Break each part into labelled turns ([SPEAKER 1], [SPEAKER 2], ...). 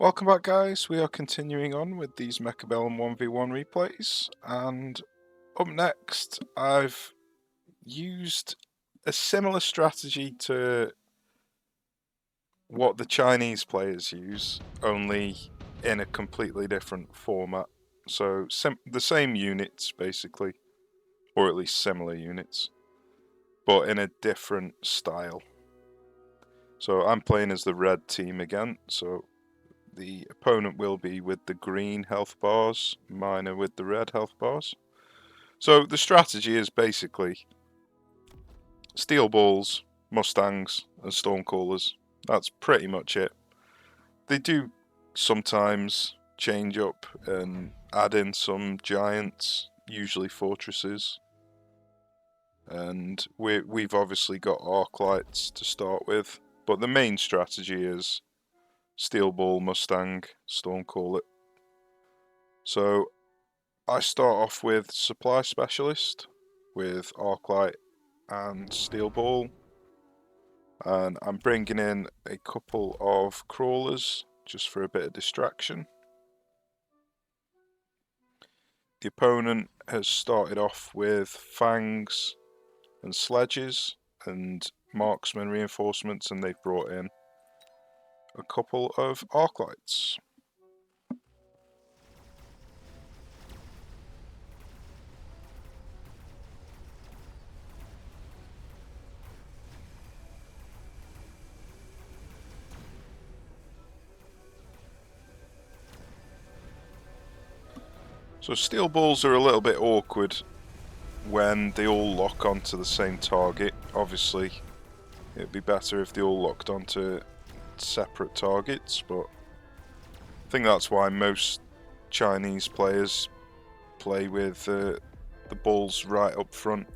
[SPEAKER 1] Welcome back, guys. We are continuing on with these Mechabellum 1v1 replays, and up next I've used a similar strategy to what the Chinese players use, only in a completely different format. So the same units basically, or at least similar units, but in a different style. So I'm playing as the red team again, so the opponent will be with the green health bars, mine are with the red health bars. So the strategy is basically steel balls, mustangs, and stormcallers. That's pretty much it. They do sometimes change up and add in some giants, usually fortresses. And we've obviously got arc lights to start with, but the main strategy is steel ball, mustang, stormcaller. So I start off with supply specialist with arclight and steel ball, and I'm bringing in a couple of crawlers just for a bit of distraction. The opponent has started off with fangs and sledges and marksman reinforcements, and they've brought in a couple of arclights. So steel balls are a little bit awkward when they all lock onto the same target. Obviously, it'd be better if they all locked onto separate targets, but I think that's why most Chinese players play with the balls right up front.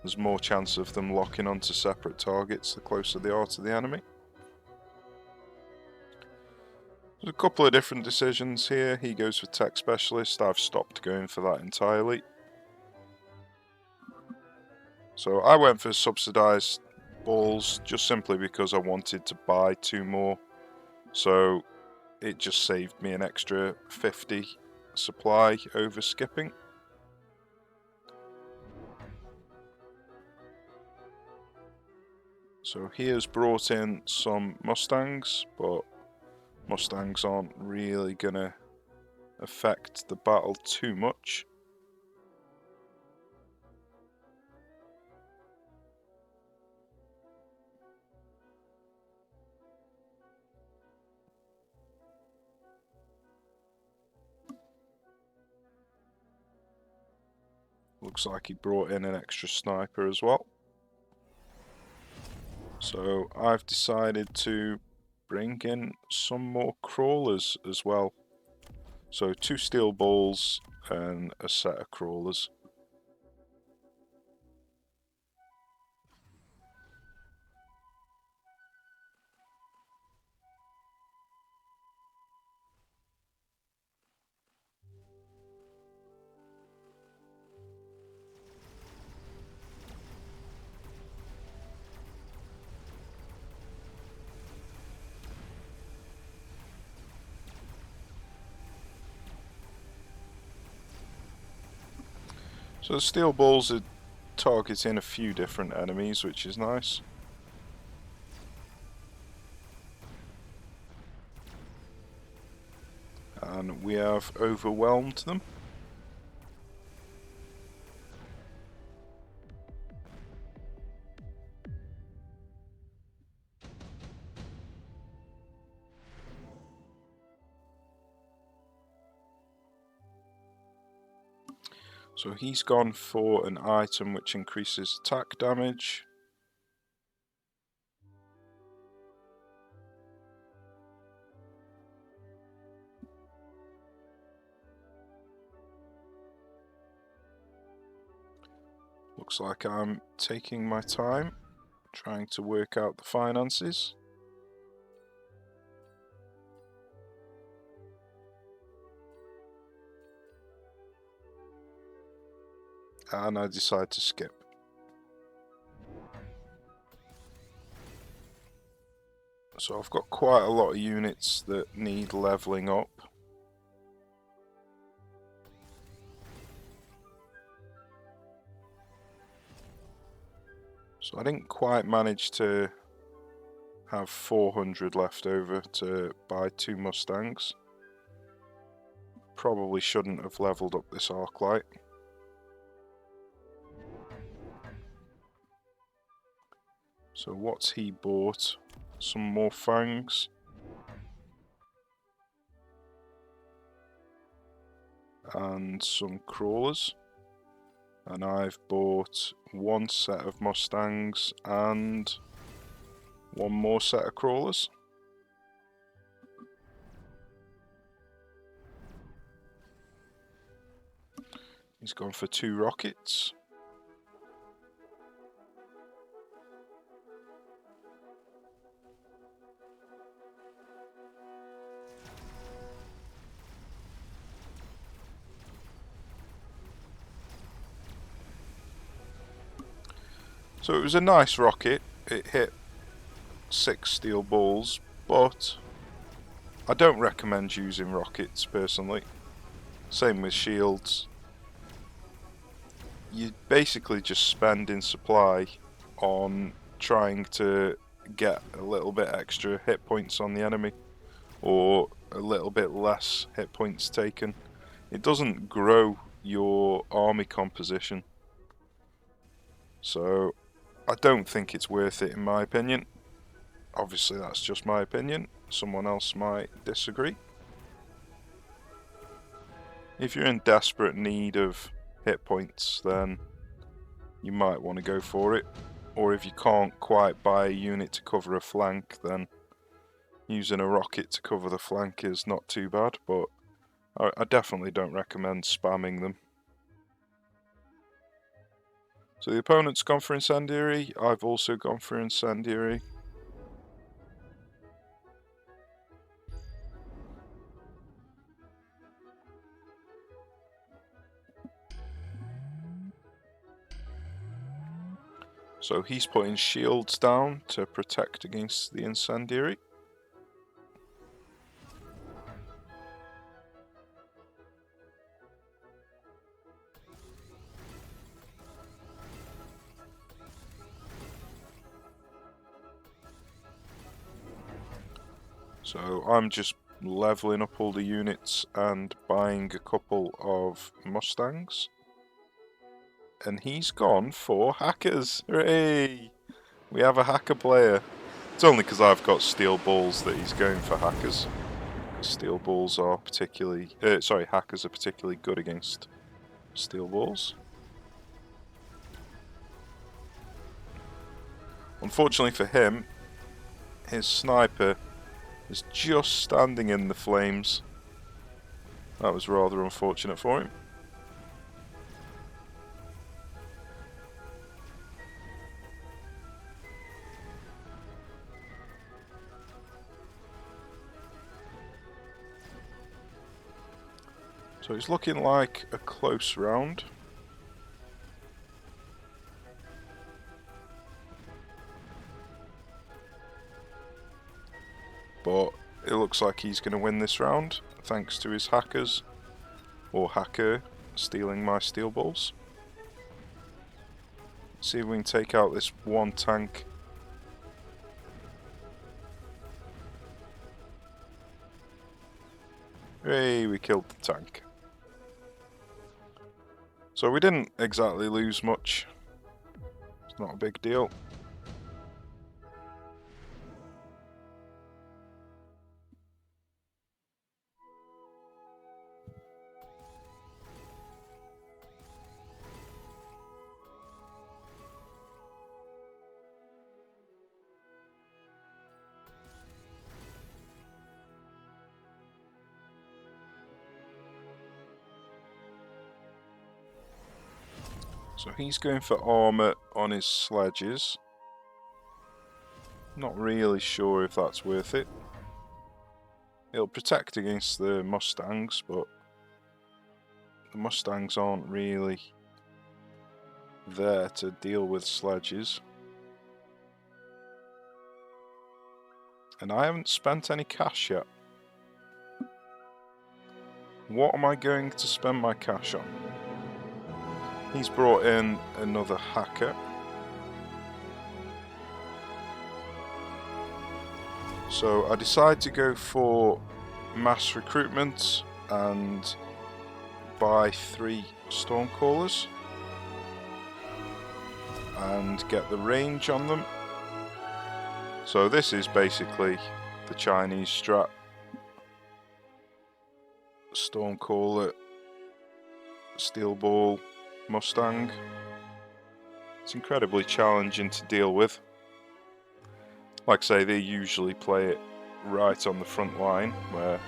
[SPEAKER 1] There's more chance of them locking onto separate targets the closer they are to the enemy. There's a couple of different decisions here. He goes for tech specialist. I've stopped going for that entirely. So I went for subsidized balls just simply because I wanted to buy 2 more. So it just saved me an extra 50 supply over skipping. So he has brought in some mustangs, but mustangs aren't really gonna affect the battle too much. Looks like he brought in an extra sniper as well. So I've decided to bring in some more crawlers as well. So 2 steel balls and a set of crawlers. So the steel balls are targeting a few different enemies, which is nice. And we have overwhelmed them. So he's gone for an item which increases attack damage. Looks like I'm taking my time, trying to work out the finances. And I decide to skip. So I've got quite a lot of units that need levelling up. So I didn't quite manage to have 400 left over to buy 2 Mustangs. Probably shouldn't have levelled up this arc light. So what's he bought? Some more fangs. And some crawlers. And I've bought 1 set of Mustangs and 1 more set of crawlers. He's gone for 2 rockets. So it was a nice rocket. It hit 6 steel balls, but I don't recommend using rockets personally. Same with shields. You're basically just spending supply on trying to get a little bit extra hit points on the enemy, or a little bit less hit points taken. It doesn't grow your army composition. So I don't think it's worth it in my opinion. Obviously that's just my opinion. Someone else might disagree. If you're in desperate need of hit points, then you might want to go for it. Or if you can't quite buy a unit to cover a flank, then using a rocket to cover the flank is not too bad, but I definitely don't recommend spamming them. So the opponent's gone for incendiary, I've also gone for incendiary. So he's putting shields down to protect against the incendiary. So I'm just leveling up all the units and buying a couple of Mustangs. And he's gone for hackers. Hooray! We have a hacker player. It's only because I've got steel balls that he's going for hackers. Steel balls are particularly... hackers are particularly good against steel balls. Unfortunately for him, his sniper is just standing in the flames. That was rather unfortunate for him. So it's looking like a close round. But it looks like he's going to win this round, thanks to his hackers, or hacker, stealing my steel balls. See if we can take out this 1 tank. Hey, we killed the tank. So we didn't exactly lose much. It's not a big deal. So he's going for armour on his sledges. Not really sure if that's worth it. It'll protect against the Mustangs, but the Mustangs aren't really there to deal with sledges. And I haven't spent any cash yet. What am I going to spend my cash on? He's brought in another hacker. So I decide to go for mass recruitment and buy 3 Stormcallers and get the range on them. So this is basically the Chinese strat. Stormcaller, Steel Ball, Mustang. It's incredibly challenging to deal with. Like I say, they usually play it right on the front line, where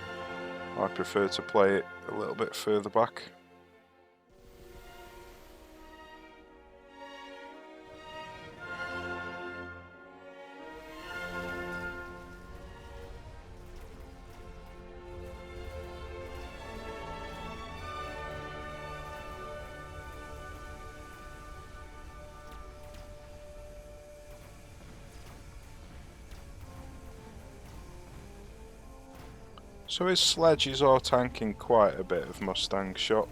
[SPEAKER 1] I prefer to play it a little bit further back. So his sledges are tanking quite a bit of Mustang shot,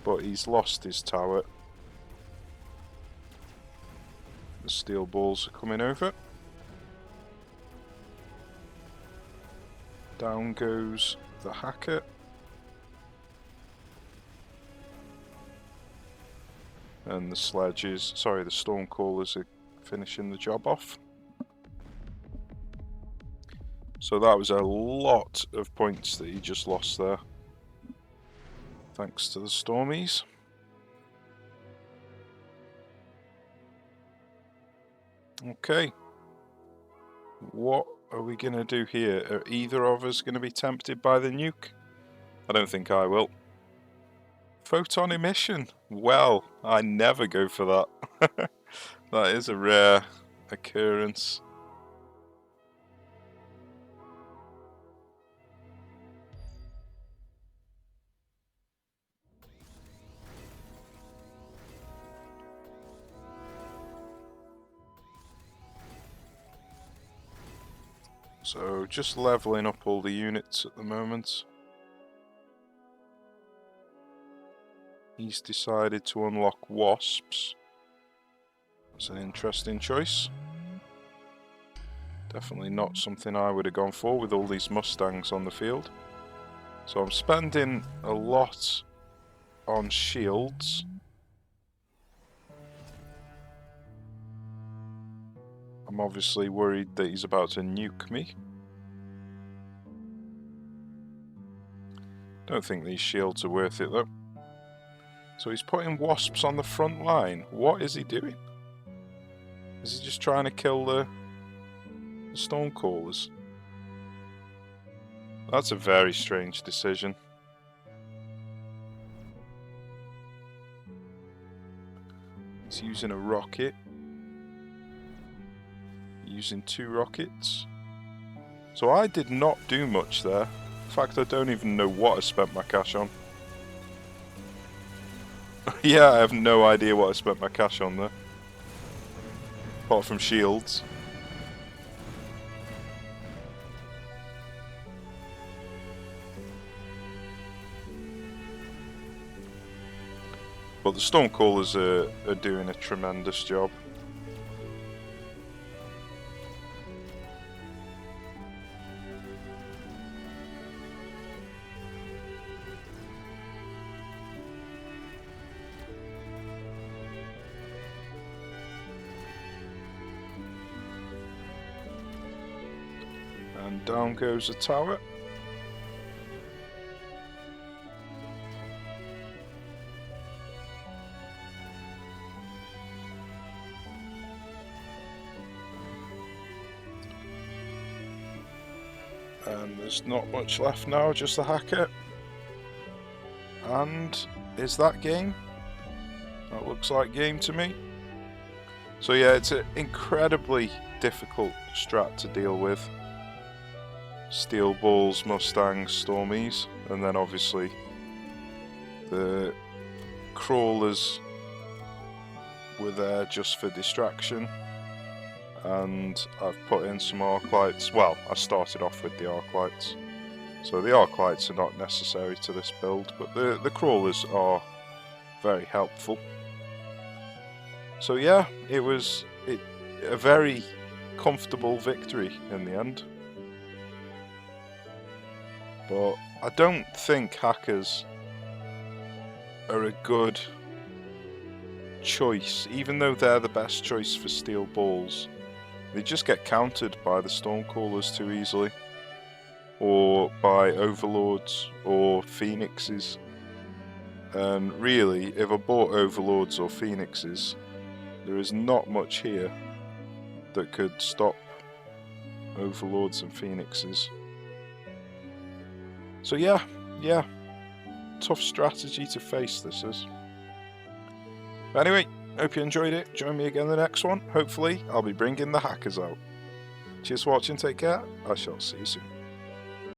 [SPEAKER 1] but he's lost his tower. The steel balls are coming over. Down goes the hacker. And the sledges, sorry, the Stormcallers are finishing the job off. So that was a lot of points that he just lost there, thanks to the Stormies. Okay, what are we going to do here? Are either of us going to be tempted by the nuke? I don't think I will. Photon emission. Well, I never go for that. That is a rare occurrence. So just leveling up all the units at the moment. He's decided to unlock wasps. That's an interesting choice. Definitely not something I would have gone for with all these Mustangs on the field. So I'm spending a lot on shields. I'm obviously worried that he's about to nuke me. Don't think these shields are worth it though. So he's putting wasps on the front line. What is he doing? Is he just trying to kill the Stormcallers? That's a very strange decision. He's using a rocket. Using 2 rockets. So I did not do much there. In fact, I don't even know what I spent my cash on. Yeah, I have no idea what I spent my cash on there. Apart from shields. But the Stormcallers are doing a tremendous job. And down goes the tower. And there's not much left now, just the hacker. And is that game? That looks like game to me. So yeah, it's an incredibly difficult strat to deal with. Steel balls, Mustangs, Stormies, and then obviously the crawlers were there just for distraction. and I've put in some arc lights. Well, I started off with the arc lights, so the arc lights are not necessary to this build, but the crawlers are very helpful. So yeah, it was a very comfortable victory in the end. But I don't think hackers are a good choice, even though they're the best choice for steel balls. They just get countered by the Stormcallers too easily, or by Overlords or Phoenixes. And really, if I bought Overlords or Phoenixes, there is not much here that could stop Overlords and Phoenixes. So yeah, tough strategy to face this is. But anyway, hope you enjoyed it. Join me again in the next one. Hopefully, I'll be bringing the hackers out. Cheers for watching, take care. I shall see you soon.